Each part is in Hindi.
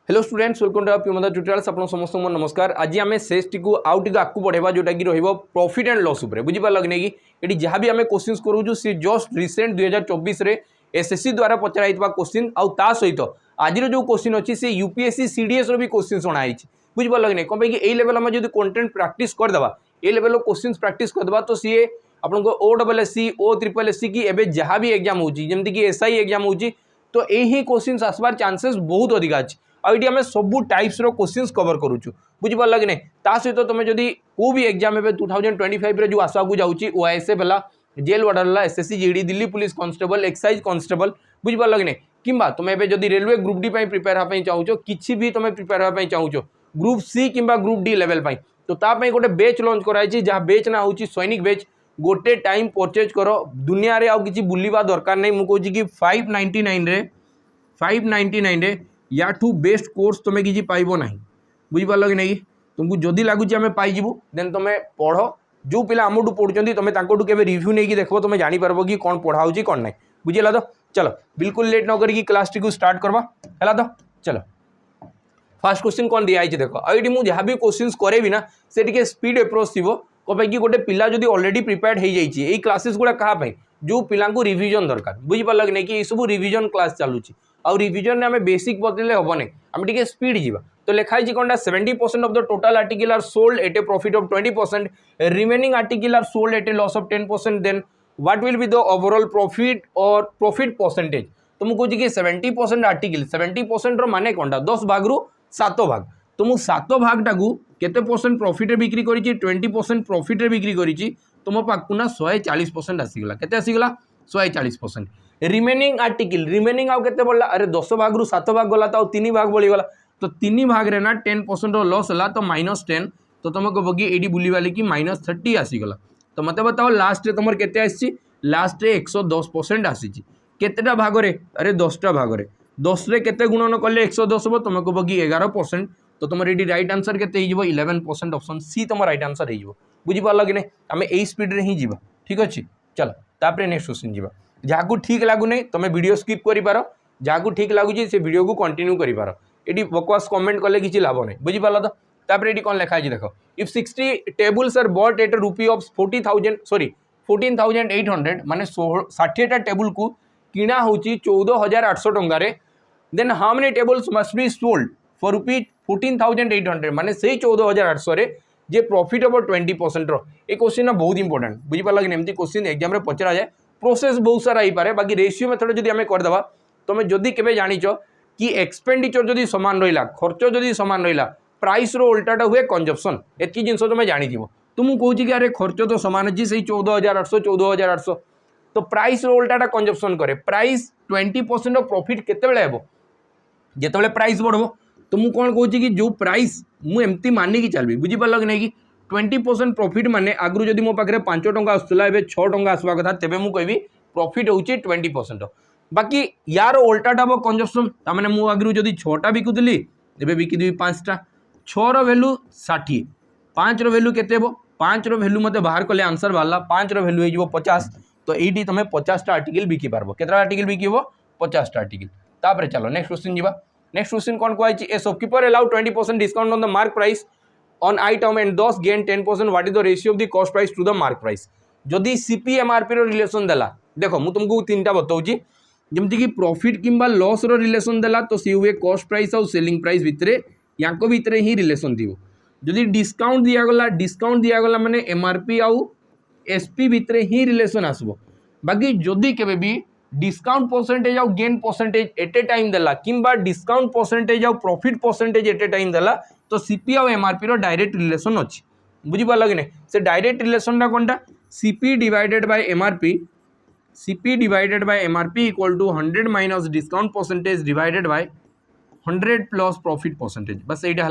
हेलो स्टूडेंट्स वेलकम टू प्यूमदा ट्यूटोरियल्स आपन समस्त को नमस्कार। आज आम सेस टी आउ टे आगू बढ़ेबा जोटा कि रहिबो प्रॉफिट एंड लॉस ऊपर बुझी पारल कि नहीं कि एटी जहां भी आम क्वेश्चंस करूछु से जस्ट रिसेंट 2024 रे एसएससी द्वारा पचराइतबा क्वेश्चन आउ ता सहित आज जो क्वेश्चन अछि से यूपीएससी सीडीएस रो भी क्वेश्चन अणाइछि बुझी पारल कि नहीं कम कि एई लेवल हम जदी कंटेंट प्रैक्टिस कर देबा ए लेवल क्वेश्चंस प्रैक्टिस कर देबा तो सी आपन को ओ डबल एससी ओ ट्रिपल एससी की एबे जहां भी एग्जाम होछि जेमति कि एसआई एग्जाम होछि तो एही क्वेश्चंस आसबार चांसेस बहुत अधिक अछि आइटी आम सबू टाइप्स रो क्वेश्चंस कवर करूछु बुझी पारल कि नहीं ता सहित तुम जदी को भी एग्जाम एबे 2025 रे जो आसा को जाउची ओआईएसएफ हला जेल वार्डर हला SSC GD Delhi police constable excise constable बुझी पारल कि नहीं किंबा तुम एबे जदी रेलवे ग्रुप डी पई प्रिपेयर हा पई चाहूचो किछि भी तुम प्रिपेयर हा पई चाहूचो ग्रुप सी किंबा ग्रुप डी लेवल पई तो ता पई गोटे बैच लॉन्च कराइछि जहा बैच ना होची सैनिक बैच गोटे टाइम परचेज करो दुनिया रे आउ किछि बुलिबा दरकार नै मु कहूची कि 599 रे या ठू बेस्ट कोर्स तुम्हें किसी पाइब ना बुझी पार कि नहीं तुमको जदि लगुच आम पाइबू देन तुम पढ़ जो पिला आमठू पढ़ुंट तुम के रिव्यू नहीं देख तुम जापर कि कौन पढ़ाऊँ कौन ना बुझेगा तो चलो बिल्कुल लेट न करी क्लास टी को स्टार्ट करवा है तो चलो फास्ट क्वेश्चन कौन दिखाई देख आई मुझे जहाँ भी क्वेश्चन करेबी ना से टी स्पीड अप्रोच थी कहीं गोटे पिला जब ऑलरेडी प्रिपेयर्ड हो जाए क्लासेस गुड़ा क्या जो पिला रिविजन दरकार बुझी पार कि नहीं कि सब रिविजन क्लास चलुची आउ रिविजन में आम बेसिक बतले हम नहीं आम टे स्पीड जीवा तो लिखाई कौन 70% of the total article are sold at a profit of 20% remaining article are sold at a loss of 10% then what will be the overall profit और प्रॉफिट परसेंटेज तो मुझे कि 70% आर्टिकल 70% माने कौन 10 भाग रु 7 भाग तो मुझे 7 भाग टाकू केते परसेंट प्रॉफिट बिक्री करी 20% प्रॉफिट बिक्री करी तो मो पाकू ना 140% आसीगला केते आसीगला 140% रिमेनिंग आर्टिकल रिमेनिंग आउ केते पड़ला अरे 10 भाग रु 7 भाग गला तो 3 भाग बड़ी गला तो 3 भाग रे ना 10% लॉस हला तो -10 तो तुम कह कि एडी बुलीवाली कि -30 आसीगला तो मत बताओ लास्ट रे तुमर केते आसी लास्ट रे 110% आसी केतेटा भाग रे अरे 10टा भाग रे 10 रे केते गुणन कले 110 हो तुम कह कि 11% तो तुम एडी राइट आंसर केते हिजबो 11% ऑप्शन सी तुम राइट आंसर हिजबो बुझी पारल कि नहीं आम एई स्पीड रे ही जीवा ठीक अछि चलो तापरे नेक्स्ट क्वेश्चन जीवा जहाँ को ठीक लगू नहीं तुम वीडियो स्किप कर पार जहाँ को ठीक लगुच से वीडियो को कंटिन्यू कर पार ये बकवास कमेंट कले किसी लाभ नहीं बुझी पार तो तापर ये कौन लिखाई देख if 60 tables are bought at rupee of 14,800 माने 60टा टेबुल को किणा होची 14,800 टंकार then how many tables must be sold for rupee 14,800 माने से 14,800 रे जे प्रॉफिट हम 20% ये क्वेश्चन बहुत इंपोर्टेंट बुझी पार कि एमती क्वेश्चन एग्जाम रे पचरा जाए प्रोसेस बहुत सारा हो पारे बाकी रेशियो मेथड जब आम करदे तुम जदि केबे जानिच कि एक्सपेंडिचर जदि सामान रहा खर्च जदि सामान रहा प्राइस रो उल्टाटा हुए कंजप्शन एतकी जिन तुम जानी तुमको कहूँ कि अरे खर्च तो सामान अच्छी से 14,800 तो प्राइस रो उल्टाटा कंजप्शन करे प्राइस 20% ऑफ प्रॉफिट केतेबेले हेबो जेतेबेले प्राइस बढ़ो तो मुझे कौन कहूँ कि जो प्राइस मुझे मानिकी चलबी बुझी पार कि नहीं कि 20% प्रॉफिट माने आगु जदि मो पाखे 5 टंका आसूला ए 6 टंका आसवा कथा तेबे मु कहबी प्रॉफिट होची 20% बाकी यार उल्टाटा हम कंजप्शन तामाने मु आगु जदि 6टा बिकुली एबे बिकिदेवी 5टा 6 रो वैल्यू 60 5 रो वैल्यू केते हेबो 5 रो वैल्यू मते बाहर कले आंसर बाहरला 5 रो वैल्यू हेजिबो 50 तो एडी तुम 50टा आर्टिकल बिकी पारबो केतरा आर्टिकल बिकिबो 50टा आर्टिकल तापरे चलो नेक्स्ट क्वेश्चन जीवा नेक्स्ट क्वेश्चन कौन कहै ए shopkeeper allow 20% discount on the mark price on item and thus gain 10% what is the ratio of the cost price to the mark price जदि सीपी एमआरपी रो रिलेशन देला देखो मु तुमको तीनटा बताऊची जमती कि प्रॉफिट किंबा लॉस रो रिलेशन देला तो सी हुए कॉस्ट प्राइस और सेलिंग प्राइस भितरे याको भितरे ही रिलेशन थिबो जदि डिस्काउंट दिया गला माने एमआरपी आउ एसपी भितरे ही रिलेशन आसबो बाकी जदि केबे भी डिस्काउंट परसेंटेज आउ gain percentage at a time देला किंबा डिस्काउंट परसेंटेज आउ profit percentage at a time देला तो सीपी और एमआरपी रो डायरेक्ट रिलेशन अच्छी बुझी पार कि नहीं से डायरेक्ट रिलेशन कौनटा CP divided by MRP equal to 100 minus discount percentage divided by 100 plus profit percentage बस यही है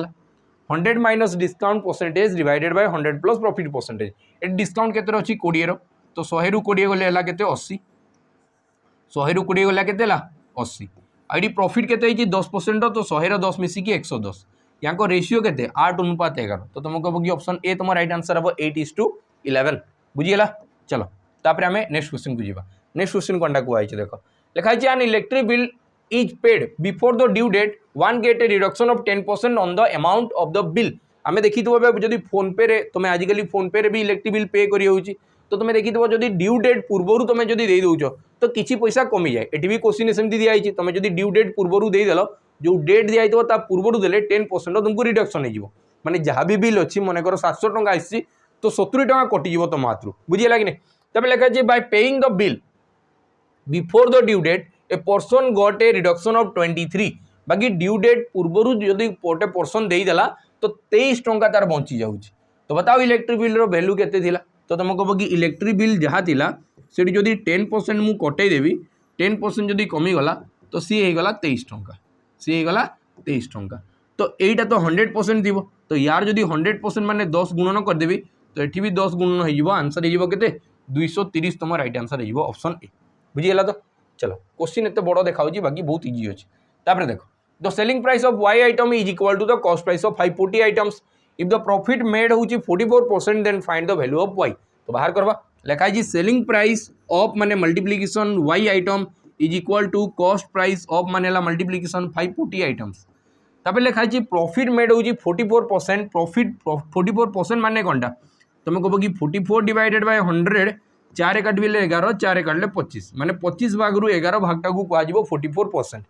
100 minus discount percentage divided by 100 plus profit percentage ये डिस्काउंट केते अच्छी 20 रो तो 100 रु 20 गले है केते 80 100 रु 20 गला केते 80 आई प्रॉफिट केते 10% तो 100 रो 10 मिसिकी 110 यहाँ को रेशियो के 8:11 तो तुम कह कि ऑप्शन ए तुम राइट आंसर हम 8:11 बुझीगला चलो तापर आम नेक्स्ट क्वेश्चन को जीवा नेक्स्ट क्वेश्चन कौनटा कहई देख लिखाई an electric bill is paid before the due date, one get a reduction of 10% on the amount of the bill. आमे देखी तो जदि फोन पे रे तुम्हें आजिकल फोन पे रे भी इलेक्ट्रिक बिल पे करी होउची तो तुम्हें देखी तो जदि ड्यू डेट पूर्वरु तुम्हें जदि दे दउचो तो किछि पैसा कमी जाए। एटी भी क्वेश्चन सेमती दिया आइची तुम्हें जदि ड्यू डेट पूर्वरु दे देलो जो डेट दिया आइतो ता पूर्वरु देले 10% तुमको रिडक्शन हो जिवो माने जहाँ भी बिल अच्छी मन कर 700 टंका आसी तो 70 टंका कटिଯିव तुम हाथरू बुझीला कि नहीं। तब लिखा है by paying the bill before the due date a person got a reduction of 23 बाकी ड्यू डेट पूर्वरु जदि गोटे पर्सन देदेला तो 23 टंका तार बंची जाऊँगी। तो बताओ इलेक्ट्रिक बिल वैल्यू केते थिला तो तुम कह कि इलेक्ट्रिक बिल जहाँ थिला सेठी जदि 10% मु कटई देवी 10% जदि कमीगला तो सी होगला 23 टंका सी होगला 23 टंका। तो यहीटा तो 100% थी तो यार जदि 100% माने 10 गुणन करदेवी तो ये भी 10 गुणन हो आंसर हो 230 तुम राइट आंसर हो ऑप्शन ए बुझीगला। तो चलो क्वेश्चन एत बड़ देखा बाकी बहुत इजी अच्छे। तापर देखो the selling price of y item is equal to the cost price of 540 items if the profit made होची 44% then find the value of y। तो बाहर करवा लिखा है सेलिंग प्राइस ऑफ माने multiplication y item is equal to cost price of माने मल्टीप्लिकेशन 540 आइटम्स। तापर लिखा है प्रॉफिट मेड होची 44% प्रॉफिट 44% माने कौनटा तुम कह कि 44 डिवाइडेड बाय 100 4 काटले 11 4 काटले 25 माने 25 भाग रु 11 भागटा को कह 44%।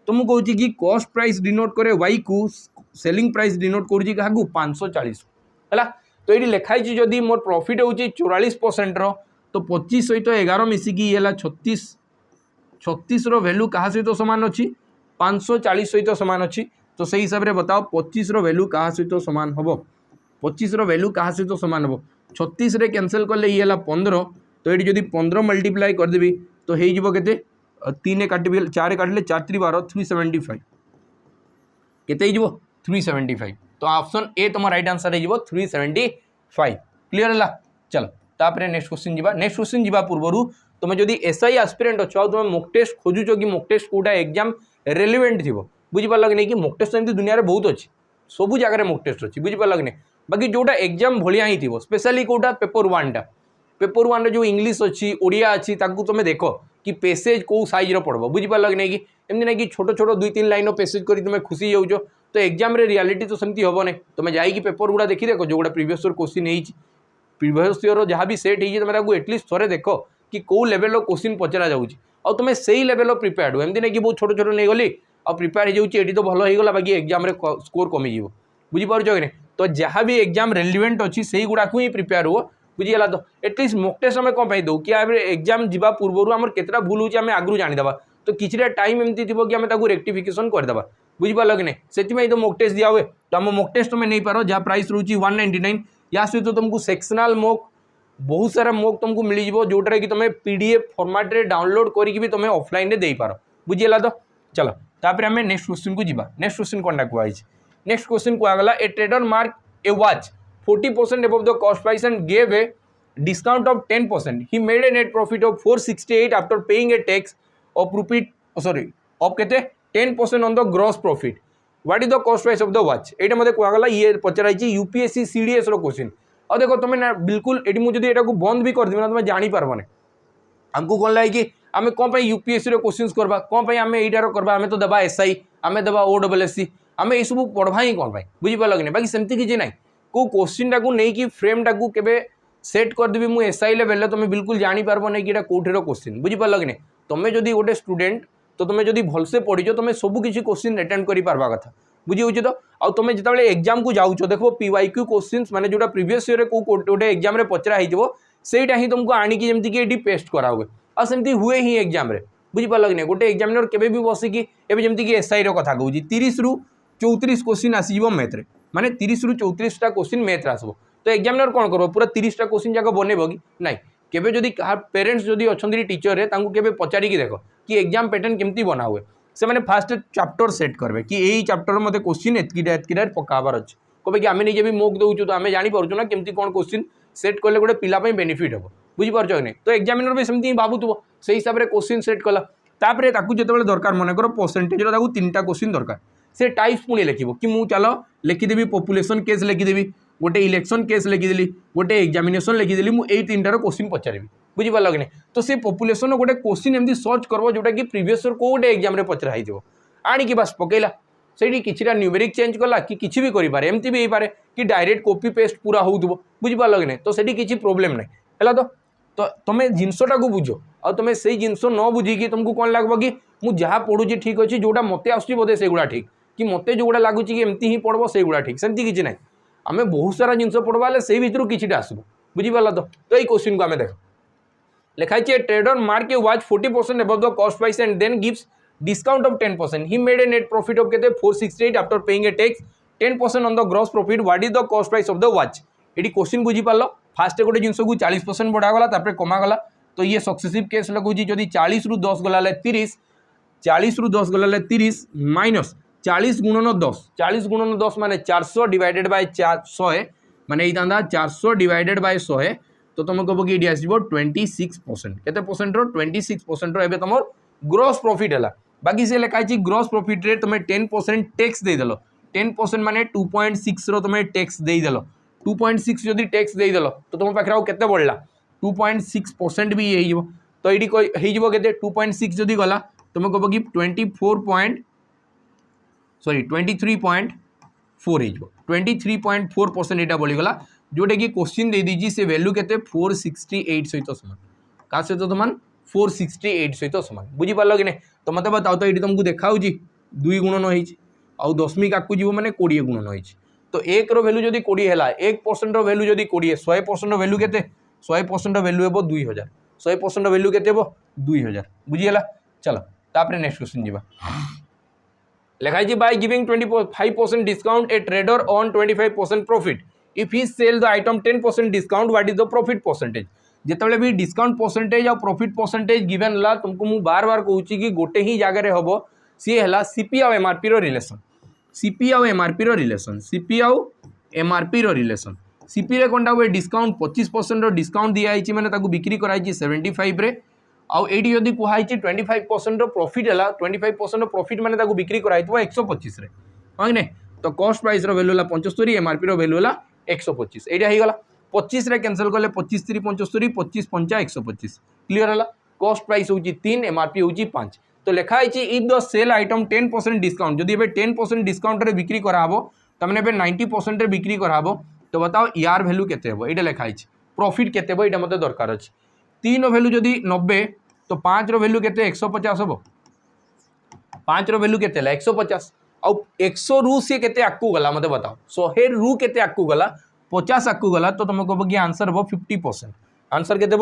तो मुझे कहूँ कि कॉस्ट प्राइस डिनोट करे वाई को सेलिंग प्राइस डिनोट करुँच क्या 540 है। तो ये लिखाई जदि मोर प्रॉफिट हो 44% तो 25 सहित 11 मिसिकी है 36 36 वैल्यू क्या सहित सामान अच्छी 540 सहित सामान अच्छी। तो सही हिसाब से बताओ 25 वैल्यू क्या सहित सामान हम 25 वैल्यू क्या सहित सामान हम 36 रे कैंसल कले ये 15 तो ये जदि 15 मल्टीप्लाई करदेवी तो हो के 3 काटि 4 काटिले 4 3 12 375 केते 375। तो ऑप्शन ए तुम राइट आंसर हो 375 क्लियर है। चलो तापर नेक्स्ट क्वेश्चन जीवा। नेक्स्ट क्वेश्चन जीवा पूर्व तुम जदि एसआई एस्पिरेंट अच्छ तुम मॉक टेस्ट खोजुच कि मॉक टेस्ट कोटा एग्जाम रेलिवेंट थी बुझीपार कि नहीं कि मॉक टेस्ट एमती दुनिया में बहुत अच्छी सब जगह मॉक टेस्ट अच्छी बुझीपार कि नहीं बाकी जोटा एग्जाम भाया ही थी स्पेशली कोटा पेपर 1टा पेपर 1 जो इंग्लीश अच्छी ओडिया अच्छी ताकू तुम देख कि पेसेज कौ साइज पड़ब बुझीपार कि नहीं कि एमती नहीं कि छोट छोट 2-3 लाइन पेसेज कर तुम खुशी जाऊँ तो एग्जाम रियालिटी तो सेमती हम नहीं तुम जाइए पेपर गुड़ा देखी देख जो प्रीवियस ईयर क्वेश्चन है प्रीवियस ईयर जहाँ भी सेट है तुम एटलिस्ट थोड़े देख कि कौ लेवल क्वेश्चन पचरा जाऊँगी और तुम से लेवल प्रिपेयर्ड हो एमती नहीं कि बहुत छोट छोट नहीं गली और प्रिपेयर हो जाऊँगी तो भल होगा बाकी एग्जाम स्कोर कमिज बुझीपार कि नहीं। तो जहाँ भी एग्जाम रेलिवेंट अच्छी से गुड़ाक ही प्रिपेयर हुआ बुझीगला। तो एटलिस्ट मॉक टेस्ट आम कौन दौ कि एग्जाम जावा पूर्व आम केतटा भूल होमें आगु जानीदे तो किसी टाइम एमती थी कि आम रेक्टिफिकेशन करदे बुझीपार कि नहीं से तो मॉक टेस्ट दिया हुए। तो आम मॉक टेस्ट तुम नहीं पार जहाँ प्राइस रोचे 199 या सहित तो तुमको सेक्शनल मॉक बहुत सारा मॉक तुमको मिल जाव जोटा कि तुम पीडीएफ फॉर्मेट रे डाउनलोड करके तुम ऑफलाइन दे पार बुझीगला। तो चलो तापर आम नेक्स्ट क्वेश्चन को जीवा। नेक्स्ट क्वेश्चन कौन कहुई नेक्स्ट क्वेश्चन कहगला a trader mark a watch 40% above the cost price and gave a discount of 10%. He made a net profit of 468 after paying a tax of of 10% on the gross profit. What is the cost price of the watch? एटा मते कहगला ये पचराई यूपीएससी सीडीएस रो क्वेश्चन। और देखो तुम ना बिल्कुल एटी मुझे एटा को बंद भी कर देबे ना तुम जानि पारबो नै हमको कोन लागे कि आमे कोन पे यूपीएससी रो क्वेश्चंस करबा कोन पे आमे एटा रो करबा आमे तो दबा एसआई आमे दबा ओडब्ल्यूएससी आमे ए सब पढ़बा ही कोन पे बुझि पाल कि बाकी सेमती किछि नै को क्वेश्चन टाक नहीं कि फ्रेम टाक के सेट करदेवी मुझे एसआई लेवल तुम बिल्कुल जापर ना कि कौटर क्वेश्चन बुझीपार कि नहीं। तुम्हें जदि गोटे स्टूडेंट तो तुम्हें जदि भलसे पढ़ीच तुम सब किसी क्वेश्चन अटेंड कर पार्बा कथा बुझी तो आउ तुम जो एग्जाम को जाऊँ देखो पीवाईक्यू क्वेश्चन माने जो प्रीवियस ईयर को गोटे एग्जाम रे पचरा होटा ही तुमको आणिकी जमीक ये पेस्ट करा हुए और सेमती हुए ही एग्जाम बुझीपार कि नहीं। गोटे एग्जामिनर केबे भी बसिकी एवं जमीक एसआई कथा कहूँ 30 ରୁ 34 क्वेश्चन आसीज मैथ्रे माने 30 ରୁ 34 टा क्वेश्चन मैथ्रे आसो तो एग्जामिनर कौन कर पूरा 30 टा क्वेश्चन जाक बनइब कि ना केबे जदि पेरेंट्स जदि अच्छा टीचर केबे पचारिकी देख कि एग्जाम पैटर्न केमती बना हुए से मैंने फास्ट चैप्टर सेट करेंगे कि यही चैप्टर मत क्वेश्चन एतकीटा पकाबार अच्छे कहे कि आम निजे भी मोक दौचु तो आम जापर ना केमती कौन क्वेश्चन सेट कले गोटे पिलापाई बेनिफिट हम बुझीपार कि नहीं। तो एग्जामिनर भी सेमती भावुव से हिसाब से क्वेश्चन सेट कला तापर जो दरकार मनकर परसेंटेज 3टा क्वेश्चन दरकार से टाइप्स पुणी लिखो कि मुझे चलो लिखिदेवी पॉपुलेशन केस लिखिदेवी गोटे इलेक्शन केस लिखिदेली गोटे एग्जामिनेशन लिखिदेली मुझे तीन टार क्वेश्चन पचारि बुझिपार कि नहीं तो से पॉपुलेशन गोटे क्वेश्चन एमती सर्च करबो जोटा कि प्रीवियस ईयर को गोटे एग्जाम रे पचरा हिजो आनिकी बास पकेला से किछिटा न्यूमेरिक चेंज कला कि किछि भी करि पारे एमती भी हो पारे कि डायरेक्ट कॉपी पेस्ट पूरा होउथबो बुझिपार कि नहीं तो सेठी किछि प्रॉब्लम नहीं हैला तो तुम जिनसटा को बुझ आ तुम से जिनस न बुझिकी तुमको कौन लगभग कि मुझे जहाँ पढ़ुची ठीक अच्छे जोटा मत आसुदे से गुड़ा ठीक कि मत जोड़ा लगुच कि एमती ही पढ़ब से गुड़ा ठीक सेमती किसी ना आम बहुत सारा जिनस पढ़वा से भर किसी आसब बुझिपार तो ये क्वेश्चन को आम देख लिखाई trader mark a watch 40% above the cost price and then gives discount of 10%. He made a net profit of 468 after paying a tax 10% on the gross profit. What is the cost price of the watch? ये क्वेश्चन बुझीपार फास्ट गोटे जिनस को 40% बढ़ागला तापर कमागला तो ये सक्सेसिव केस लगुच जदि 40 रु 10 गला 30 40 रु 10 गला 30 माइनस 40 गुणन 10 40 गुणन 10 माने 400 डिवाइडेड बाय 100 माने ये 400 डिवाइडेड बाय 100 तो तुम कह कि ये आसो 26% केते परसेंट 26% एबे तुम ग्रोस प्रॉफिट है बाकी से लिखाई ग्रोस प्रॉफिट रे तुम 10% टैक्स देदेल 10% माने 2.6 रो तुम टैक्स देदेल 2.6 जदि टैक्स देदेल तो तुम पाखे केते बढ़ला 2.6% भी ये तो ये के 2.6 जदि गला तुम कह कि 23.4% यहाँ बढ़ीगला जोटा कि क्वेश्चन दे दीजिए से वैल्यू के 468 सहित सामान क्या सहित सामान 468 सहित सामान बुझीपार कि नहीं तो मत बताओ तो ये तुमको देखा 2 गुणन हो दशमिक आगे जीव मैंने 20 गुणन हो तो 1 रो वैल्यू जदि 20 है 1% रो वैल्यू जदि 20 100% रो वैल्यू के 100% रो वैल्यू हे 2000 100% रो वैल्यू के 2000 बुझीगला चलो तापर नेक्स्ट क्वेश्चन जीवा लिखाई by giving 25% discount a trader on 25% profit if he sell the item 10% discount what is the profit percentage जिते भी डिस्काउंट परसेंटेज और प्रॉफिट परसेंटेज गिवन ला तुमको मु बार बार कहूँ कि गोटे ही जगह हम सी है सीपी आउ एमआरपी रिलेशन सीपी आउ एमआरपी रिलेशन सीपी आउ एमआरपी रिलेशन सीपी रे कौनटा हुए डिस्काउंट 25% डिस्काउंट दिखाई मैंने बिक्री कराई 75 रे आउ एडी जदि कहुई 25% प्रॉफिट है 25% प्रॉफिट मैंने बिक्री कराई 125 रे हाँ नहीं तो कॉस्ट प्राइस वैल्यू है 75 एमआरपी वैल्यू है 125 यहाँ होगा 25 रे कैंसल कले 25 3 75 25 5 125 क्लीयर है कॉस्ट प्राइस हूँ 3 एमआरपी हूँ 5 तो लिखाई if the sale item 10% discount जदि 10% डिस्काउंट रे बिक्री कराबो तमने 90% रे बिक्री कराबो तो बताओ यार वैल्यू केते हेबो एटा लिखाई प्रॉफिट केते हेबो एटा मते दरकार अछि 3 रो वैल्यू जदि 90 तो 5 रो वैल्यू केते 150 हेबो 5 रो वैल्यू केते 150 आउ 100 रु से केते आकू गला मते बताओ 100 रु केते आकू गला 50 आकू गला तो तुम कह कि आंसर हे 50% आंसर केते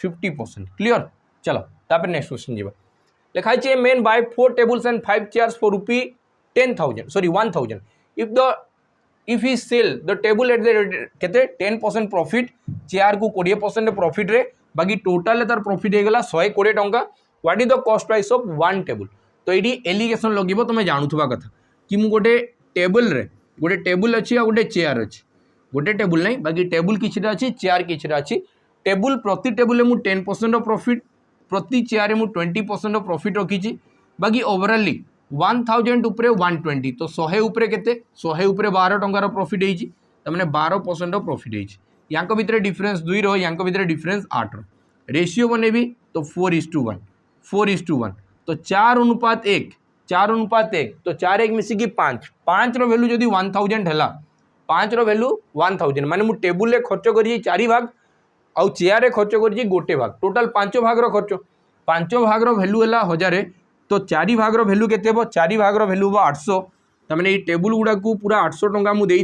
50% क्लियर चलो तापर नेक्स्ट क्वेश्चन जीवा लिखाई a man by 4 tables and 5 chairs for rupee 1000 if he sell the table at the केते 10% प्रॉफिट चेयर को 20% प्रॉफिट रे बाकी टोटल तार प्रॉफिट होगा 120 टंका what is the cost price of 1 table तो ये एलिगेशन लगे तुम जानूवा कथा कि मु गोटे टेबल अच्छी आ गोटे चेयर अच्छी गोटे टेबल नहीं बाकी टेबल किसी अच्छी चेयर किसी अच्छी टेबल प्रति टेबल में 10% प्रॉफिट प्रति चेयर में 20% प्रॉफिट रखी बाकी ओवरऑली 1000 उपरे 120 तो 100 उपरे केते 100 उपरे 12 टंकार प्रॉफिट होती मैंने 12% प्रॉफिट होती या भितर डिफरेन्स 2 रो या भितर डिफरेन्स 8 रो रेशियो बनेबी तो 4:1 तो 4:1 तो 4 1 मिसिकी 5 रो वैल्यू जदि 1000 है 5 रो वैल्यू 1000 माने मु टेबुल खर्च करी 4 भाग आउ चेयर खर्च करी गोटे भाग टोटाल 5 भाग खर्च 5 भाग वैल्यू है 1000 तो 4 भाग वैल्यू केते 4 भाग वैल्यू 800 तमें ये टेबुल गुड़ा को पूरा 800 टंका मुझे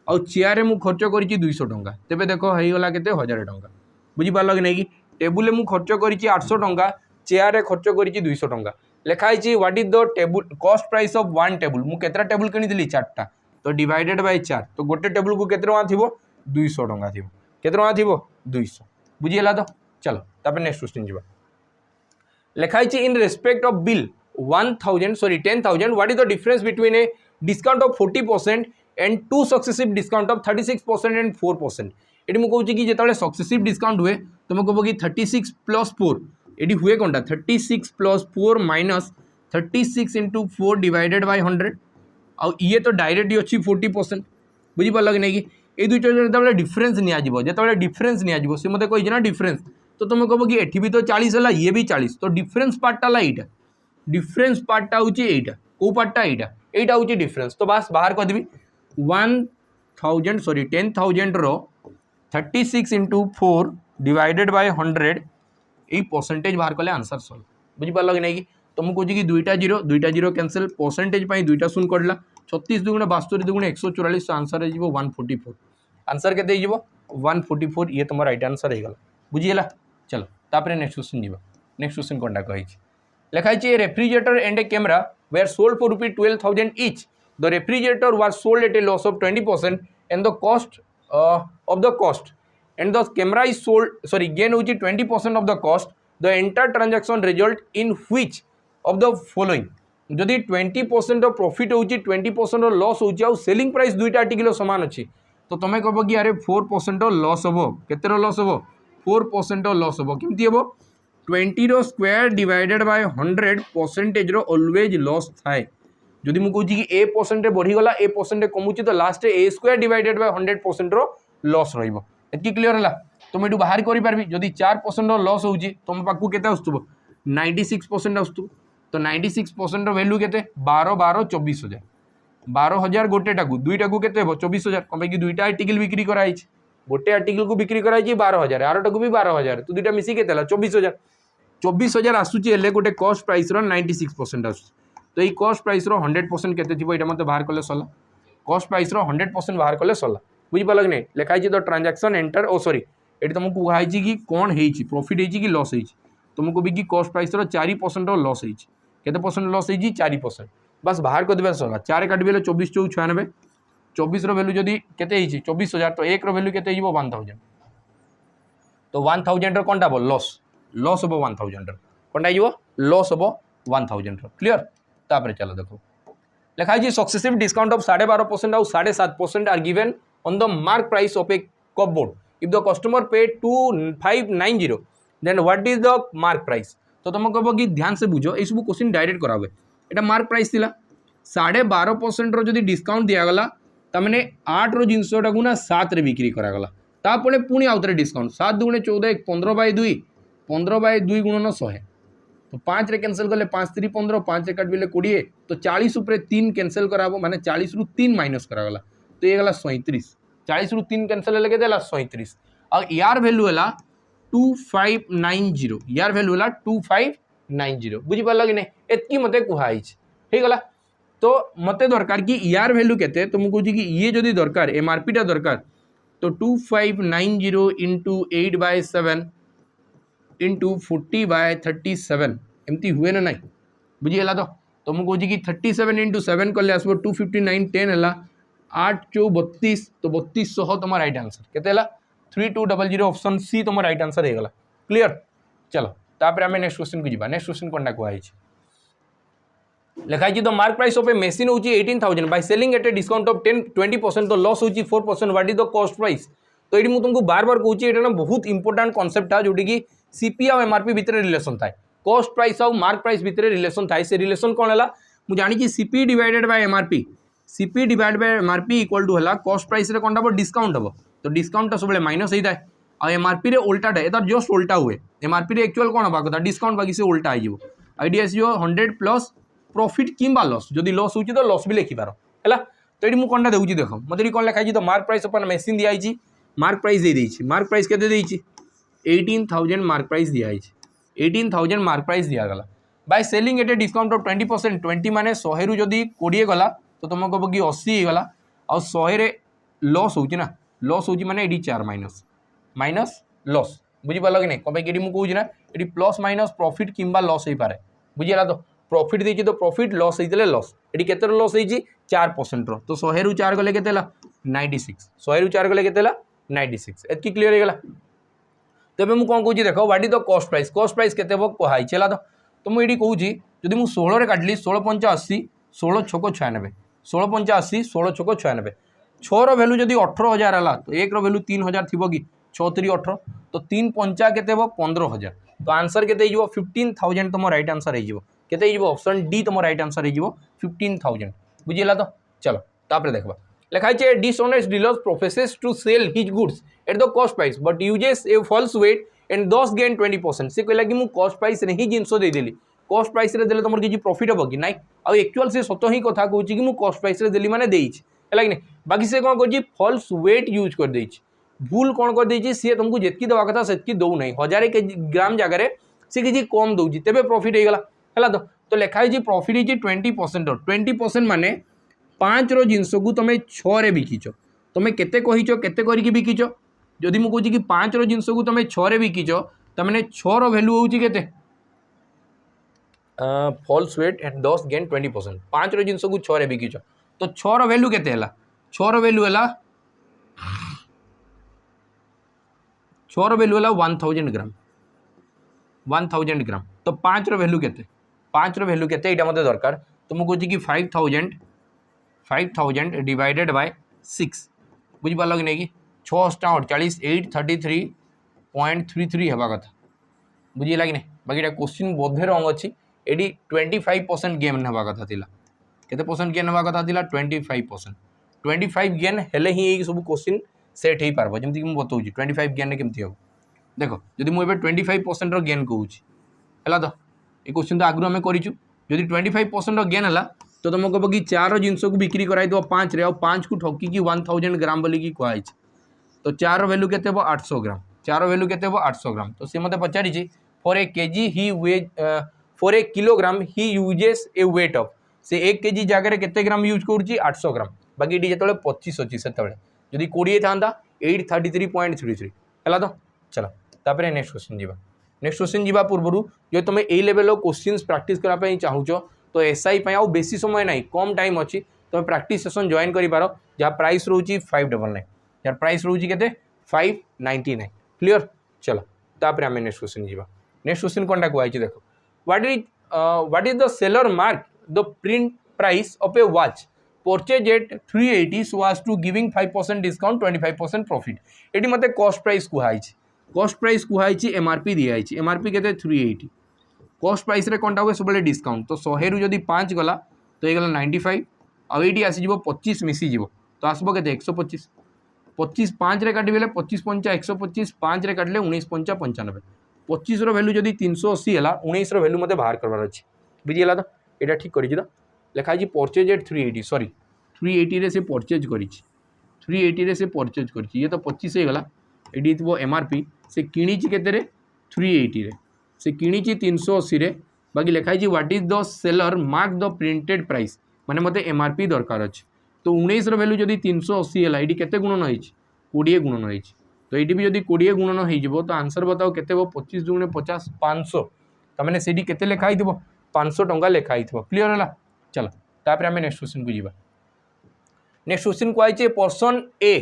आउ चेयर मु खर्च करी 200 टंका तेरे देख होगा के 1000 टंका बुझीपार कि नहीं कि टेबुल मु खर्च करी 800 टंका चेयर खर्च करी 200 टंका लिखाई what is the table cost price of 1 table मु केतरा टेबुल किनी 4टा तो डिवाइडेड बाय 4 तो गोटे टेबुल को केते टंका थिबो 200 टंका थिबो केते टंका थिबो 200 बुझीला तो चलो तापर नेक्स्ट क्वेश्चन जीवा लिखाई in respect of bill 10,000 what is the difference between A discount of 40% and 2 successive discount of 36% and 4% ये मुझे कहूँ कि जिते सक्सेसिव डिस्काउंट हुए तुम कह कि 36 + 4 ये हुए कौन 36 + 4 माइनस 36 × 4 डिवाइडेड बाय 100 आउ ये तो डायरेक्ट अच्छी 40% बुझीपार कि नहीं कि ये दुईटा जो डिफरेन्स निजी डिफरेन्स निजी सी मत कही ना डिफरेन्स तो तुम कह कि एठी भी तो 40 है ये भी 40 तो डिफरेन्स पार्टा यहाँ डिफरेन्स पार्टा हूँ यहाँ कौ पार्टा यहाँ हूँ डिफरेन्स तो बास बाहर करदेवी 1000 सॉरी 10,000 रो 36 इंटू 4 डिवाइडेड बाय 100 यही परसेंटेज बाहर कले आंसर सॉल्व बुझीपार कि नहीं कि तो मुझे कहे कि दुईटा जीरो कैंसल परसेंटेज दुईटा शून्य कड़ा 36 दुगुणे 72 दुगुणे 144 आंसर हो 144 आंसर के 144 ये तुम राइट आंसर हो बुझीगला चलो तापर नेक्स्ट क्वेश्चन जीवा नेक्स्ट क्वेश्चन कौनटा कही लिखाई refrigerator and a camera were sold for ₹12,000 each the refrigerator was sold at a loss of 20% and the cost of the cost and the camera is sold gain होची 20% of the cost the entire transaction result in which of the following जदि 20% प्रॉफिट होची 20% लॉस होची आ सेलिंग प्राइस दुईटा आर्टिकल समान अच्छी तो तुम्हें कह कि अरे 4% लॉस हम केतर लॉस हम 4% लॉस हम केमती हम 20 square divided by 100 percentage always loss थाए जदि मुझे कहूँ कि ए परसेंट बढ़ीगला ए परसेंट कमुची तो last A square divided by 100% loss रही क्लीयर है तो मुझे बाहर करी जदि 4% लॉस हो तुम पाक के आसुब 96% आसुब तो 96% वैल्यू के 12 12 24,000 12,000 गोटेटा को दुईटा को 24,000 कम कि दुईटा आर्टिकल बिक्री कराई गोटे आर्टिकल को बिक्री कराई 12,000 आरटा को भी 12,000 तो दुईटा मिसिक 24,000 24,000 आसूची गोटे कॉस्ट प्राइस 96% आस तो ये कॉस्ट प्राइस 100% केते थी ये मत बाहर कले सरला कॉस्ट प्राइस 100% बाहर कले सरला बुझीपार कि नहीं लिखाई तो ट्रांजैक्शन एंटर ओ सॉरी ये तुमको कहुई कि कौन है प्रॉफिट है कि लॉस है तुमको भी कि कॉस्ट प्राइस 4% लॉस है केते परसेंट लॉस है 4% बस बाहर कर देवे सरला 4 काटबे 24 चौ 96 24 वैल्यू जदि केते 24,000 तो 1 वैल्यू केते 1000 तो 1000 कौनटा हम लॉस लॉस हम 1000 कौनटा लॉस हम 1000 क्लीयर तापर चलो देखो लिखाई सक्सेसिव डिस्काउंट ऑफ 12.5% और 7.5% are given on the mark price of a cupboard if the customer pay 2590 then what is the mark price तो तुम कह कि ध्यान से बुझो ये सब क्वेश्चन डायरेक्ट करावे एटा मार्क प्राइस थिला 12.5% रो जदि डिस्काउंट दियागला तमने 8 रो जिनसटा को ना 7 रे बिक्री करागला तापरे पुणी आउतरे डिस्काउंट 7 दुगुणे 14 15/2 15/2 गुणन 100 तो 5 रे कैंसिल कले 5 3 15 5 रे काट 20 तो 40 ऊपर 3 कैंसिल कराबो माने 40 रु 3 माइनस करागला तो ये गला 37 40 रु 3 कैंसिल लगे देला 37 और यार वैल्यू हैला 2590 यार वैल्यू हैला 2590 बुझी पाला कि नहीं एतकी मते कुहाई हे गला तो मते दरकार कि यार वैल्यू केते तो मु कहूची कि ये जदी दरकार एमआरपी टा दरकार तो 2590 इंटू 8/7 इंटू 40/37 एमती हुए ना नहीं बुझीगला तो मुझे कहूँ कि 37 इंटू 7 कले आसो 259 10 है 8 चौ 32 तो 3200 तुम राइट आंसर केते 3200 ऑप्शन सी तुम राइट आंसर हो गला क्लीयर चलो तापर आम नेक्स्ट क्वेश्चन को जी नेक्स्ट क्वेश्चन कौन कहुई लिखाई the mark price of A machine हूँ 18,000 bye selling at a discount of 20% तो लॉस हूँ 4% what is the cost price तो ये मुझे तुमको बार बार कहूँ ना बहुत इंपोर्टाट कॉन्सेप्ट है जोटी कि सीपी और एमआरपी भितर रिलेशन थाए कॉस्ट प्राइस और मार्क प्राइस भितर रिलेशन थाए से रिलेशन कौन है मुझे जानी CP divided by MRP CP divide by MRP equal to है कॉस्ट प्राइस कौन हम डिस्काउंट हम तो डिस्काउंट सब माइनस होता है और एमआरपी उल्टा है जस्ट उल्टा हुए एमआरपी एक्चुअल कौन हाँ कथा डिस्काउंट बाकी से उल्टा हो आईडी आस 100 प्लस प्रॉफिट किंबा लॉस जदि लॉस होची तो लॉस भी लिखिपार है तो ये मुझे कौनटा दूसरी देख मतलब कौन लिखाई तो मार्क प्राइस अपन मेसीन दिखाई मार्क प्राइस दे मार्क प्राइस के 18,000 मार्क प्राइस दिखाई 18,000 मार्क प्राइस दिगला by selling at a discount of 20% 20 माने 100 रु जदि 20 गला तो तुम कह कि 80 होगा और 100 लॉस हो लॉस हो माने 4 माइनस माइनस लॉस बुझीपार कि नहीं कम कि मुझे कहूँ ना ये प्लस माइनस प्रॉफिट किंबा लॉस हो पारे बुझीगला तो प्रॉफिट देती तो प्रॉफिट लॉस होते लॉस ये केते लॉस होती 4% तो 100 रु 4 गले के 96 100 रु 4 गले के 96 एतकी क्लीयर होगा तेज मुझे कौन कहूँ देख what is the cost price केते कहुई चला तो मुझे कहूँ जदि मुझे 16 काटली 16/85 16 × 6 = 96 16/85 16 × 6 = 96 6 वैल्यू जदि 18,000 है तो 1 वैल्यू 3,000 थी कि 6 3 18 तो 3 5 केते 15,000 तो आंसर केते 15,000 तुम राइट आंसर हो ऑप्शन डी तुम राइट आंसर हो 15,000 बुझीगला तो चलो तापर देखा लिखाई है dishonest dealer professes to sell his goods at the cost price but uses a false weight and thus gain 20%। से कहला कि कॉस्ट प्राइस रे ही जिनस देदेली कॉस्ट प्राइस रे देले तुम किसी प्रॉफिट हम कि ना आउ एक्चुअल से सत ही कथा कहूँ कि मुझे कॉस्ट प्राइस रे देली माने देइछि है कि बाकी से कौन कर फॉल्स वेट यूज कर देइछि भूल कौन कर देइछि सी तुमको जितकी दवा कथा सेतकी दौ नहीं 1000 ग्राम जगह सी किसी कम दौर तेज प्रॉफिट होगा है तो लिखाई प्रॉफिट है 20%। 20% माने 5 जिनस को तुम 6 बिकिच तुम केते कहिच केते करके बिकिच जदि मुझे कहूँ कि 5 जिनस को तुम 6 बिकिच तमें 6 वैल्यू हूँ केते फॉल्स वेट एंड 10 गेन 20%। 5 जिनस को 6 बिकिच तो 6 वैल्यू केते है 6 वैल्यू है 6 वैल्यू है 1000 ग्राम 1000 ग्राम तो 5 वैल्यू केते 5 वैल्यू केते एटा मते दरकार तो मुझे कहूँ कि 5000 डिवाइडेड बाय 6 बुझी पाल कि नहीं कि 6 48 833.33 हवा कथा बुझीला कि नहीं बाकी क्वेश्चन बोधे रंग अच्छी ये 25% गेन हवा कथा थिला केते परसेंट गेन हवा कथा थिला 25%। 25 गेन हेले ही सब क्वेश्चन सेट हो पार जमी कि बताऊँ 25 गेन केमती हम देख जदि मुझे 25% गेन कहूँ है तो ये क्वेश्चन तो आगु आम करूँ जदि 25% गेन है तो तुम कह कि 4 जिनस को बिक्री कराई 5 रे 5 को ठकिकी 1000 ग्राम बोलिकी कहुई तो 4 वैल्यू के 800 ग्राम 4 वैल्यू के 800 ग्राम तो सी मत पचारि for a KG he weighs for a kilogram he uses a weight of से 1 केजी जगह केते ग्राम यूज कर 800 ग्राम बाकी ये जो 25 अच्छी से जदि 20 था 833.33 है तो चलो तापर नेक्स्ट क्वेश्चन जी नेक्स्ट क्वेश्चन जी पूर्व जो तुम ए लेवल क्वेश्चन प्रैक्टिस करने चाहूच तो एसआई आउ बेसी समय ना कम टाइम अच्छी तुम प्रैक्टिस सेशन जॉइन कर पार जहाँ प्राइस रोचे 599 यार प्राइस रोचे के 599 क्लियर चलो तापर आम नेक्स्ट क्वेश्चन जी नेक्स्ट क्वेश्चन कौन कही देख what is the seller mark the print price of a watch purchase at 380 so as to giving 5% discount 25% profit ये मत कॉस्ट प्राइस कहई एमआरपी दिखाई एमआरपी के 380 कॉस्ट प्राइस रे कौन हुए सब डिस्काउंट तो 100 रु जदि 5 गला तो ये 95 आउ ये आसीज 25 मिसीज तो आसब के 125 25 5 रे काटे 25 पंचा 125 5 रे काटले 19 पंचा 95 25 वैल्यू जदि 380 है 19 वैल्यू मत बाहर करवार अच्छे बुझीगला तो यहाँ ठीक कर लिखाई परचेज एट 380 सॉरी 380 रे से परचेज कर 380 रे से परचेज कर ये तो 25 होगा ये एमआरपी से किणी के 380 रे से किणी 380 रे बाकी लिखाई what is the seller mark the printed price माने मते एमआरपी दरकार अच्छे तो 19 वैल्यू जदि 380 है ये केते गुणन हो 20 गुणन हो तो ये भी जदि 20 गुणन हो तो आंसर बताओ केते 25 दुणे 50 500 तमाने सेठी केते लिखाई 500 टंका लिखाई क्लियर है चलो तापर आम नेक्स्ट क्वेश्चन को जीवा नेक्स्ट क्वेश्चन कही person A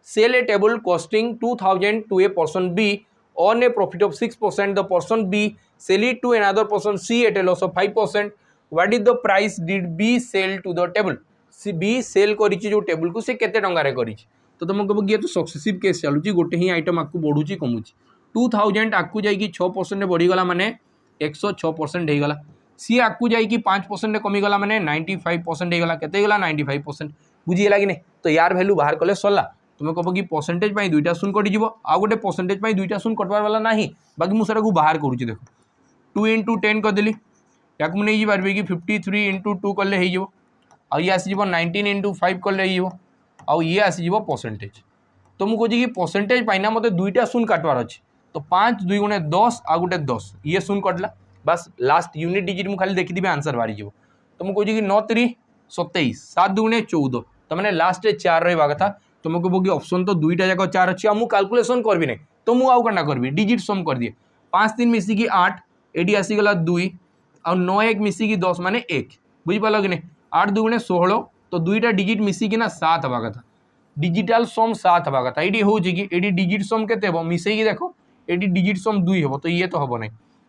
sell a table costing 2000 to a person B on a profit of 6%, the person B sell it to another person C at a loss of 5%. What is the price did B sell to the table? सी B सेल करिछि जो टेबल को से केते टंगा रे करिछि तो तुम कह ये तो सक्सेसिव केस चलुची गोटे ही आइटम आपको बढ़ुची कमुची 2000 आपको जाइए 6% बढ़ीगला माने 106% होगला सी आपको जाइए 5% कमीगला माने 95% होगला केते होगला 95% बुझीगला कि नहीं तो यार वैल्यू बाहर कले सरला तुम कह कि परसेंटेज पाई 2टा शून्य कटिज आउ गोटे परसेंटेज पाई 2टा शून्य कटवार वाला ना बाकी मुझे बाहर करुँच देख 2 into 10 करदेली या नहीं पार्बे कि 53 into 2 कले हो ये आसीज 19 into 5 कले हो ये आसीज परसेंटेज तो मुझे कि परसेंटेज पाइना मत 2टा शून्य काटवार अच्छे तो 5 2 गुणे 10 आ गोटे 10 ये शून्य कटला बस लास्ट यूनिट डिजिट मुझे खाली देखी आंसर बाहरी तो मुझे कहे कि 9 3 27 7 2 गुणे 14 तो मैंने लास्ट 4 रहा कथा तुम कह कि ऑप्शन तो 2टा जाक 4 अच्छी मुझे कैलकुलेशन करबी नहीं तो मुझे आउ कौन करी डिजिट सम कर दिए 5 3 मिसिकी 8 ये आसीगला 2 आ 9 1 मिसिकी 10 माने 1 बुझीपाल कि नहीं 8 2 गुणे 16 तो 2टा डिजिट मिसिकी 7 हवा कथा डिजिटल सम 7 हवा कथा ये हूँ कि ये डिजिट सम के मिसेक देख ये डिजिट सम 2 हम तो ये तो हम ना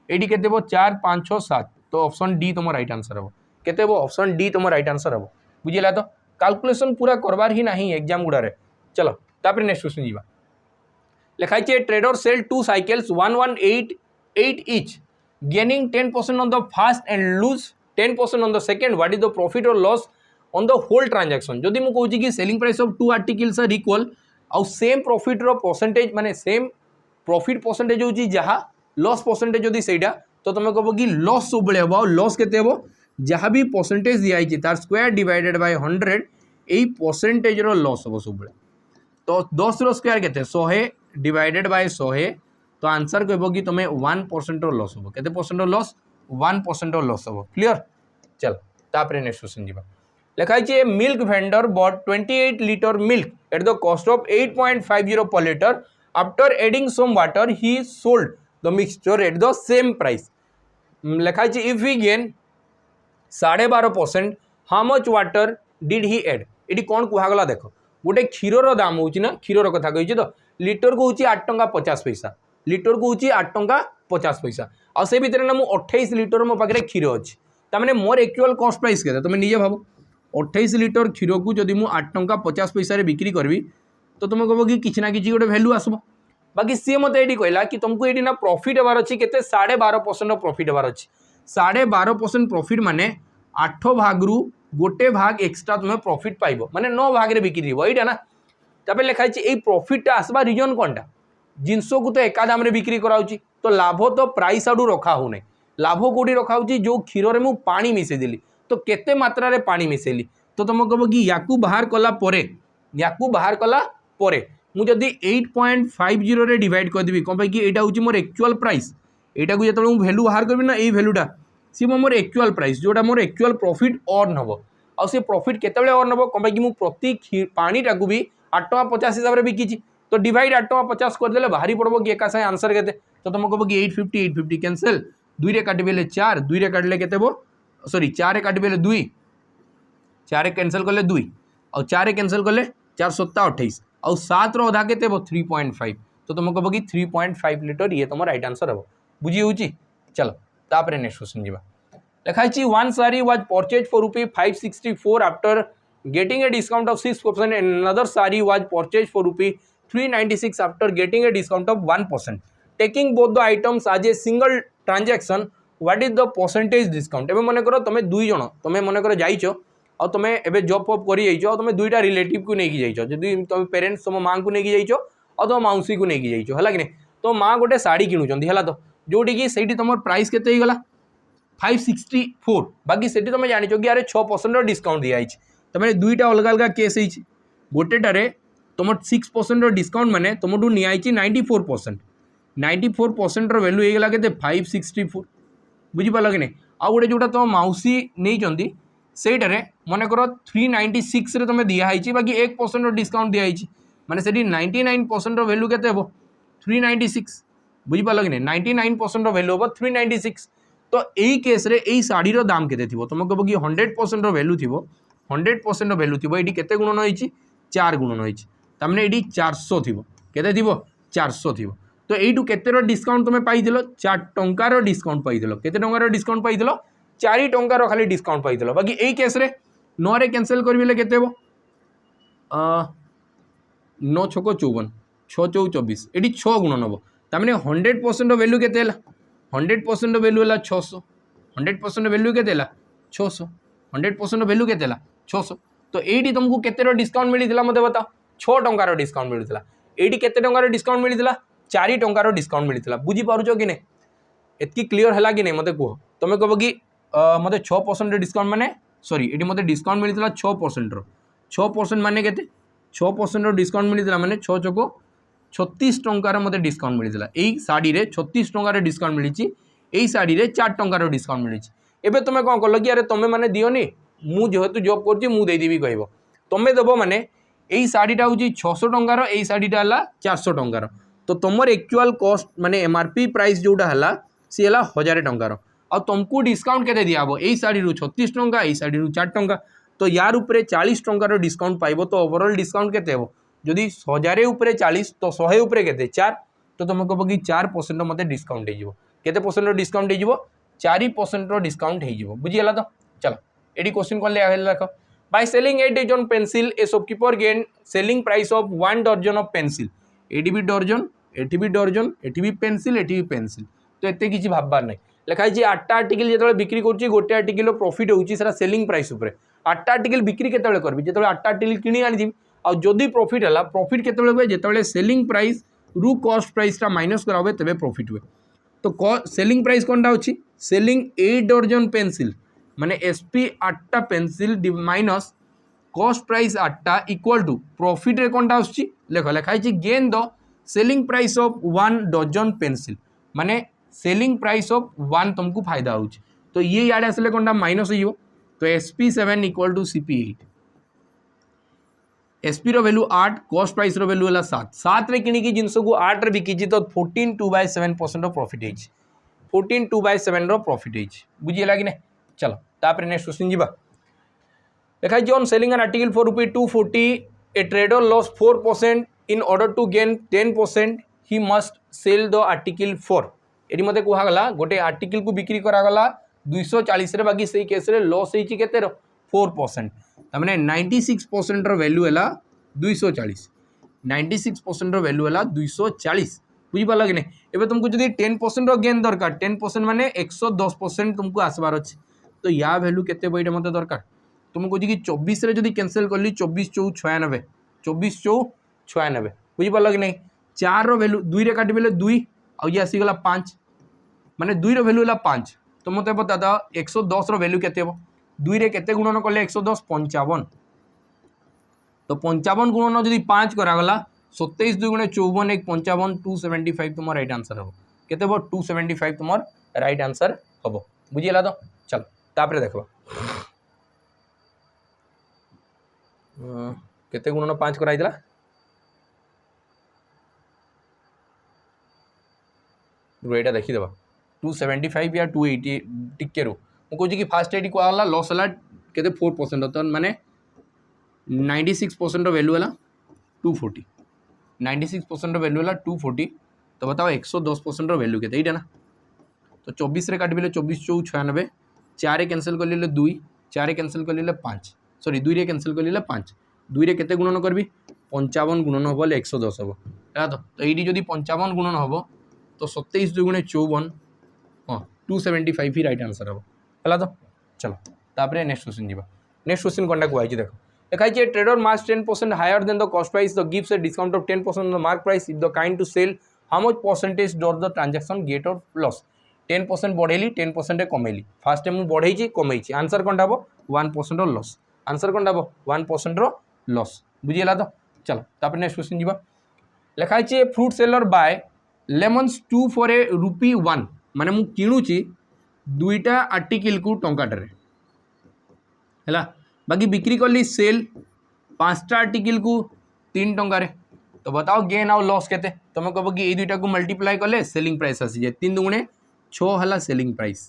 ये के 4 5 6 7 तो ऑप्शन डी तुम राइट आंसर हम के ऑप्शन डी तुम राइट आंसर हम बुझीला तो कैलकुलेशन पूरा करवार ही नहीं एग्जाम गुड़ारे चलो तापर नेक्स्ट क्वेश्चन जीवा लिखाई trader sell 2 cycles 1188 each gaining 10% on the first and lose 10% on the second what is the profit or loss on the whole transaction जदि मु कहूँ कि selling price of 2 articles are equal आउ सेम प्रॉफिट रो परसेंटेज माने सेम प्रॉफिट परसेंटेज होची जहा लॉस परसेंटेज जदि सेटा तो तुम कहबो कि लॉस सब बेले हो लॉस केते हो जहाँ भी परसेंटेज दिया है तार स्क्वायर डिवाइडेड बाय 100 यही परसेंटेज रो लॉस हो सब बेले तो 10 रो स्क्वायर केते 100 डिवाइडेड बाय 100 तो आंसर कहबो कि तुम 1% रो लॉस हो केते परसेंट रो लॉस 1% रो लॉस हो क्लियर चल तापरे नेक्स्ट क्वेश्चन जीवा लिखाई छे milk vendor bought 28 litre milk at the cost of 8.50 per liter after adding some water he sold the mixture at the same price लिखाई छे if we gain 12.5% how much water did he add ये कौन कहगला देख गोटे क्षीर दाम हो क्षीर कथा कही तो लिटर को हूँ 8 टंका 50 पैसा लिटर को हूँ 8 टंका 50 पैसा आ से भितर ना 28 लिटर मो पाखे क्षीर अच्छी तमें मोर एक्चुअल कॉस्ट प्राइस के तुम निजे भाव 28 लिटर क्षीर को जदि मु 8 टंका 50 पैसा बिक्री करी तो तुम कह कि किसी ना कि गोटे भैल्यू आसब बाकी सी मत ये कहला कि तुमको ये ना प्रॉफिट हबार अच्छी के 12.5% प्रॉफिट हबार अच्छी 12.5% प्रॉफिट माने 8 भागरू गोटे भाग एक्सट्रा तुम्हें प्रॉफिट पाइब माने 9 भाग में बिक्री हो यहाँ ना तापर लिखाई ये प्रॉफिटा आसवा रिजन कौनटा जिनस को तो एका दाम बिक्री कराऊँ तो लाभ तो प्राइस आड़ू रखा हो नहीं लाभ कौटी रखा जो क्षीर में पानी मिसेदेली तो केते मात्रा रे पानी मिसेली तो तुम कह कि याकू बाहर कला परे मु जदि 8.50 रे डिवाइड करदेवी कौन कि यहाँ हूँ मोर एक्चुअल प्राइस यहाँ को जो भैल्यू बाहर करी ना ये भैल्यूटा सी मोर एक्चुअल प्राइस जोटा मोर एक्चुअल प्रॉफिट अर्न हम आउ से प्रॉफिट केते अर्न हम कौन कि प्रति पानीटा को भी 8 टंका 50 हिसाब से बिकी तो डिवाइड 8 टंका 50 करदे बाहरी पड़ो कि एका सागे आंसर के तो तुम कह कि 850 कैंसल 2 रे काटिबेले 4 2 रे काटिले केते बो सॉरी 4 रे काटिबेले 2 4 रे कैंसल कले 2 और 4 रे कैंसल कले 4 7 28 और 7 रो अधा केते बो 3.5 तो तुम कह कि 3.5 लीटर ये तुम राइट आंसर हम बुझी होची चलो तापरे नेक्स्ट क्वेश्चन जीवा लिखाई छी one sari was purchase for ₹564 after getting a discount of 6% and another sari was purchase for ₹396 after getting a discount of 1%. Taking both the items as a single transaction what is the percentage discount एवं मन कर तुम दुई जन तुम मन कर जाइच और तुम एवं जॉब फॉब कर तुम दुईटा रिलेटिव को लेकिन जाइच जदि तुम पेरेंट्स तुम माँ को लेकिन जाइच और तुम मौसी को लेकिन जाइच है कि तो माँ गोटे शाड़ी किणुचंदी है तो जोटी कि से तुम प्राइस केते गला 564 बाकी से तुम जान कि यार 6% डिस्काउंट दिखाई तुम दुईटा अलग अलग केस गोटेटारे तुम 6% डिस्काउंट माने तुम निआई 94% 94% वैल्यू होगा के 564 बुझीपाल कि नहीं आउ गोटे जोटा तुम मौसी नहीं सेटारे मन कर 396 रे तुम दिखाई बाकी 1% डिस्काउंट दिखाई माने से 99% वैल्यू के 396 बुझीपाल कि नहीं 99% वैल्यू हम 396 तो यही केस रे यही शाढ़ी दाम के तुम कह कि 100% वैल्यू थी 100% वैल्यू थी ये केते गुणन होती 4 गुणन होती तमें ये 400 थी केते थी 400 थी तो यू केते डिस्काउंट तुम पाई 4 टंकार डिस्काउंट पाई केते टंकार डिस्काउंट पाई 4 टंकार खाली डिस्काउंट पाई बाकी यही केस रे 9 रे कैंसल करें केते 9 6 54 6 4 24 ये 6 गुणन हम तमें 100% वैल्यू के 100% वैल्यू है 600 100% वैल्यू के 600 100% वैल्यू के 600 तो ये तुमको केते डिस्काउंट मिलता मत बताओ 6 टंकार डिस्काउंट मिलता ये केते टंकार डिस्काउंट मिलता 4 टंकार डिस्काउंट मिलता बुझीपार कि नहीं एतकी क्लीयर है कि नहीं मत कह तुम कह कि मत 6% डिस्काउंट माने सॉरी ये मत डिस्काउंट मिलता 6% माने के 6% डिस्काउंट मिलता माने 6 चको 36 टंकार मत डिस्काउंट मिलता यही शाढ़ी 36 टंकार डिस्काउंट मिली यही शाढ़ी 4 टंकार डिस्काउंट मिली एवं तुम कौन कल कि अरे तुम मैंने दियोनी मुझे जॉब करदेवी कह तुम्हें दब माने यही शाढ़ीटा हूँ 600 टंकार यही शाढ़ीटा है 400 टंकार तो तुम एक्चुअल कॉस्ट माने एमआरपी प्राइस जोटा है सी है 1000 टंकार और तुमको डिस्काउंट के दिहब यही शाढ़ी 36 टंका यही शाढ़ी 4 टंका तो यार उपरे 40 टंकार डिस्काउंट पाइब तो ओवरऑल डिस्काउंट केते हो जदि 1000 उपरे 40 तो 100 उपरे केते 4 तो तुम कह कि 4% मत डिस्काउंट हो केते परसेंट डिस्काउंट हो 4% डिस्काउंट हो बुझीगला तो चलो ये क्वेश्चन कौन रख by selling 8 dozen pencil a shopkeeper gain selling price of 1 dozen of pencil एटी भी डर्जन एटी भी डर्जन एटी भी पेंसिल एटी भी पेंसिल तो एत किसी भाबार ना लिखाई 8टा आर्टिकल जो बिक्री कर गोटे आर्टिकल प्रॉफिट होता सेलिंग प्राइस उपरे आठटा आर्टिकल बिक्री केतेबेले करबी जेतेबेले आठटा आर्टिकल किनी आनी आ जदि प्रॉफिट है प्रॉफिट केतेबेले हुए जेतेबेले सेलिंग प्राइस रु कॉस्ट प्राइस टा माइनस करा हुए तबे प्रॉफिट हुए। तो सेलिंग प्राइस कोनटा होची सेलिंग 8 डजन पेंसिल माने एसपी 8टा पेंसिल माइनस कॉस्ट प्राइस 8टा इक्वल टू प्रॉफिट रे कोनटा आछी लेख लेखाई छी gain the selling price of 1 dozen pencil माने सेलिंग प्राइस ऑफ 1 तुमको फायदा होची। तो ये याड आसले कोनटा माइनस हो तो SP7 equal to CP8 SP रो वैल्यू 8 कॉस्ट प्राइस रो वैल्यू है 7 7 रे किणी की जिनस को 8 रे बिकी तो 14 2/7% रो प्रॉफिट है 14 2/7 रो प्रॉफिट है बुझीला कि नहीं। चलो तापर नेक्स्ट क्वेश्चन जीवा देखा जी on selling an article for ₹240 a trader loss 4% in order to gain 10% he must sell the article for एटी मते कहगला गोटे आर्टिकल को बिक्री करागला 240 रे बाकी सही केस रे लॉस होई केते 4% तमने 96% रो वैल्यू है 240 96% रो वैल्यू है 240 बुझी पाला कि नहीं। एबे तुमको जदी 10% रो गेन दरकार 10% माने 110% तुमको आसबार अछि तो या वैल्यू केते बइटा मते दरकार तुमको जी 24 रे जदी कैंसिल करली 24 4 96 24 4 96 बुझी पाला कि नहीं। 4 रो वैल्यू 2 रे काटी बेले 2 आ ये आसी गला 5 माने 2 रो वैल्यू है 5 तो मते बता दा 110 रो वैल्यू केते हो 2 रे केते गुणन करले 110 55 तो 55 गुणन जदी 5 करागला 27 2 गुणे 54 1 55 275 तुम राइट आंसर हो केते हो 275 तुम राइट आंसर हबो बुझिला तो चल तापरे देखबा केते गुणन 5 कराइतला एटा देखी देबा 275 या 280 टिके रो कहूँ कि फास्ट एटी कहला लॉस है केते 4% तो माने 96% वैल्यू है 240 96% वैल्यू है 240 तो बताओ 110% वैल्यू केते एटा ना तो 24 रे काट बेले 24 4 96 4 कैंसिल कर ले 2 4 कैंसिल कर ले 5 सॉरी 2 रे कैंसिल कर ले 5 2 रे केते गुणन करबी 55 गुणन हो बोले 110 हो है तो एटी जदी 55 गुणन हो तो 27 2 गुणे 54 हाँ 275 ही राइट आंसर हो है तो चलो तापरे नेक्स्ट क्वेश्चन जीवा नेक्स्ट क्वेश्चन कोनटा कहै छी देखो देखाई छी trader marks 10% higher than the cost price the gives a discount of 10% on the mark price if the kind to sell how much percentage dot the transaction get और लॉस 10% बढ़ेली 10% कमेली फास्ट टाइम बढ़ई छी कमई छी आंसर कोनटा हो 1% लॉस आंसर कोनटा हो 1% रो लॉस बुझिला तो चलो तापरे नेक्स्ट क्वेश्चन जीवा लेखाई छी fruit seller buy lemons 2 for a ₹1 माने मु किणुची दुईटा आर्टिकल को टंकाटे है बाकी बिक्री कली सेल 5टा आर्टिकल को 3 टंकार तो बताओ गेन आउ लॉस केते तुम कह कि ये दुईटा को मल्टीप्लाई कले सेलिंग प्राइस आसी जाए 3 दुगुणे 6 है सेलिंग प्राइस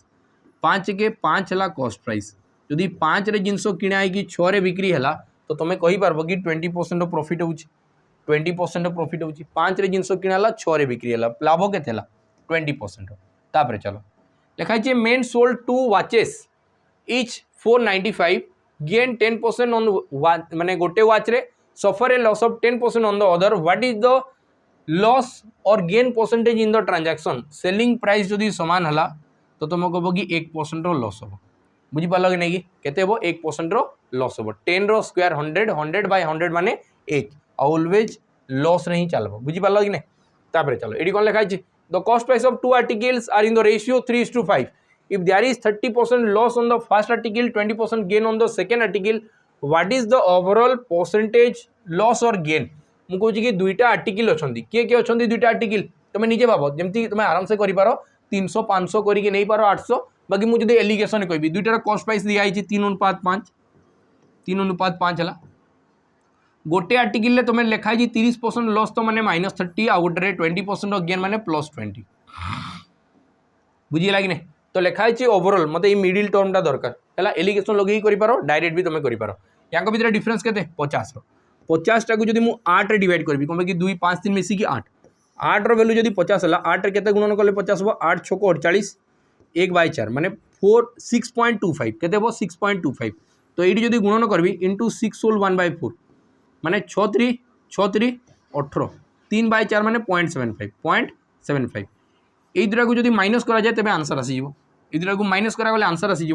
5 के 5 है कॉस्ट प्राइस जदि 5 रे जिनस किणा है 6 रे बिक्री है तो तुम कहीपर कि 20% प्रॉफिट हो 20% प्रॉफिट हो 5 रे जिनस किणा 6 रे बिक्री है लाभ केते 20% तापर चलो लिखाई man sold 2 watches each 495 gain 10% on माने गोटे वाच रे suffer a loss of 10% on the other what is the loss or gain percentage in the transaction selling price जदि समान हला तो तुम कह कि 1% रो लॉस हो बुझी पाल कि नहीं केते हो 1% रो लॉस हो 10 रो स्क्वायर 100 100 बाय 100 माने 1 ऑलवेज लॉस नहीं चलबो बुझी पाल कि नहीं तापर चलो एडी कोन लिखाई छी the cost price of 2 articles are in the ratio 3:5 if there is 30% loss on the first article 20% gain on the second article what is the overall percentage loss or gain मु कहूँ कि दुईटा आर्टिकल अच्छा किए किए अच्छा दुईटा आर्टिकल तुम निजे भाव जमी तुम आराम से कर 300 500 करके नहीं पार 800 बाकी मुझे एलिगेशन कहि दुईटार कॉस्ट प्राइस दिखाई 3:5 3:5 है गोटे आर्टिकल तुम लिखाई 30% लॉस तो माने -30 आ गोटे 20% गेन माने +20 बुझीला कि नहीं तो लिखाई ओवरऑल मत ये मिडिल टर्मटा दरकार है एलिगेशन लगे कर डायरेक्ट भी तुम कर या भर डिफरेन्स के 50 50 टाक जब मुझे 8 डिवाइड करी कम कि 2 5 3 मिसिकी 8 8 रैल्यू जब 50 है 8 के गुणन कले 50 हम 8 6 48 1/4 माने 6.25 के 6.25 तो ये जब गुणन करी इंटू 6 होल 1/4 माने 6 3 18 3/4 माने 0.75 ये दुटा को जब माइनस करा जाए तबे आंसर आसीज ये दुटा को माइनस करा गले आंसर आसीज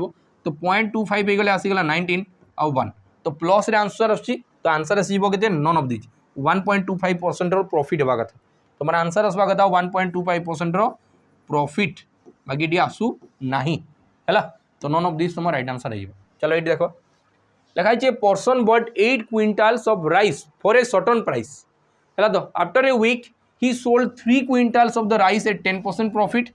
तो 0.25 हो गले आसीगला 19 आउ 1 तो प्लस रे आंसर आछी तो आंसर आसीबो केते नन ऑफ दिस 1.25% रो प्रॉफिट हेबा कथा तुम आंसर आसवा कथा 1.25% रो प्रॉफिट बाकी डी आसू नाही हैला तो नन ऑफ दिस तुम राइट आंसर आइबो। चलो ये देखो लिखाई छे person bought 8 quintals of rice for a certain price हैला तो after a week he sold 3 quintals of the rice at 10% profit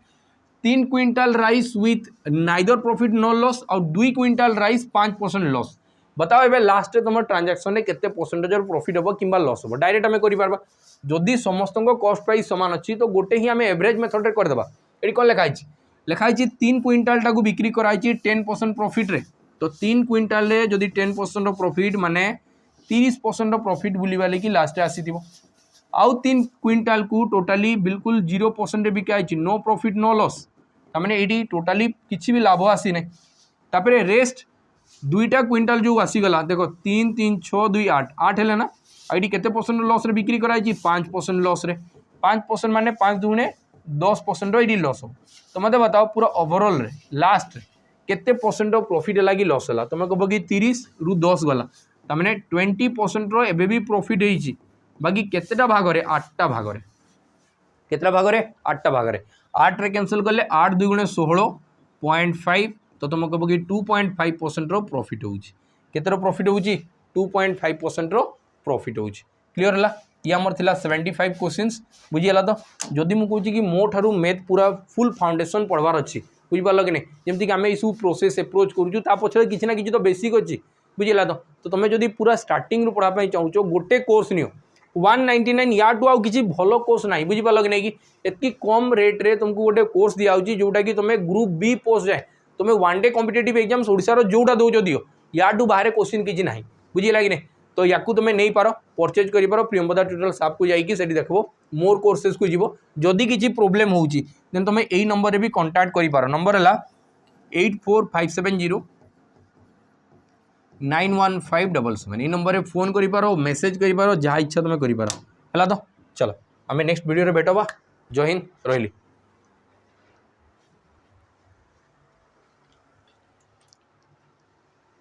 3 quintal rice with neither profit no loss और 2 क्विंटल राइस 5% लॉस बताओ ए लास्ट तुम ट्रांजैक्शन में केते परसेंटेज प्रॉफिट हम कि लॉस हम डायरेक्ट आम कर जदि समस्त कॉस्ट प्राइस सामान अच्छी तो गोटे ही आम एवरेज मेथड रे करदेबा ये कौन लिखाई 3 क्विंटाल टाक बिक्री कराई 10% प्रॉफिट रे तो 3 क्विंटाल रे जदि 10% प्रॉफिट माने 30% प्रॉफिट बुलिबा लेकि लास्ट आसीथिबो आउ 3 क्विंटाल को टोटाली बिल्कुल 0% रे बिकाई नो प्रॉफिट नो लॉस तामाने एडी टोटाली किछि भी लाभ आसी नै तापरे रेस्ट 2टा क्विंटाल जो आसीगला देखो 3 3 6 2 8 8 है ना आई केते परसेंट लॉस रे बिक्री कराई 5% लॉस रे 5% माने 5 दुने 10% एडी लॉस हो तो मत बताओ पूरा ओवरऑल रे लास्ट केते परसेंट प्रॉफिट लगी लॉस है तुम कह कि 30 रु 10 गला तामाने 20% रो एबे भी प्रॉफिट होईची बाकी केतेटा भाग रे 8टा भाग रे केतेटा भाग रे 8टा भाग रे 8 रे कैंसिल करले 8 2 गुणे 16.5 तो तुम कह कि 2.5% रो प्रॉफिट होउची केतेरो प्रॉफिट होउची 2.5% रो प्रॉफिट होउची क्लियर हला ये आमर थिला 75 क्वेश्चंस बुझीला तो जदि मु कहूची कि मो ठारू मैथ पूरा फुल फाउंडेशन पढ़वार अच्छी बुझी पाल कि नहीं जमती कि आम ये प्रोसेस एप्रोच करूँ पछे किसी ना किसी तो बेसिक अच्छी बुझीला तो तुम जदि पूरा स्टार्टिंग रू पढ़ाई चाहूँ गोटे कोर्स नियो 199 या टू आउ किसी भल कोर्स ना बुझीपाल कि नहीं कि एतकी कम रेट रे तुमको गोटे कोर्स दिखाऊँ जोटा कि तुम ग्रुप बी पोस्ट जाए तुम्हें वन डे कॉम्पिटिटिव एग्जाम्स ओडिशार जोटा दौच दियो या टू बाहर क्वेश्चन किसी ना बुझीला कि नहीं तो या तुम्हें नहीं पार परचेज कर प्रियंवदा ट्यूटोरियल्स ऐप को जाइए से देखो मोर कोर्सेस को जीव जदि किसी प्रोब्लेम होची देन तुम्हें यही नंबर भी कांटेक्ट कर पार नंबर है 8457091577 ये नंबर में फोन कर पार मेसेज कर पार जहाँ इच्छा तुम्हें कर पार है तो चलो आम नेक्स्ट वीडियो भेटवा जय हिंद रही।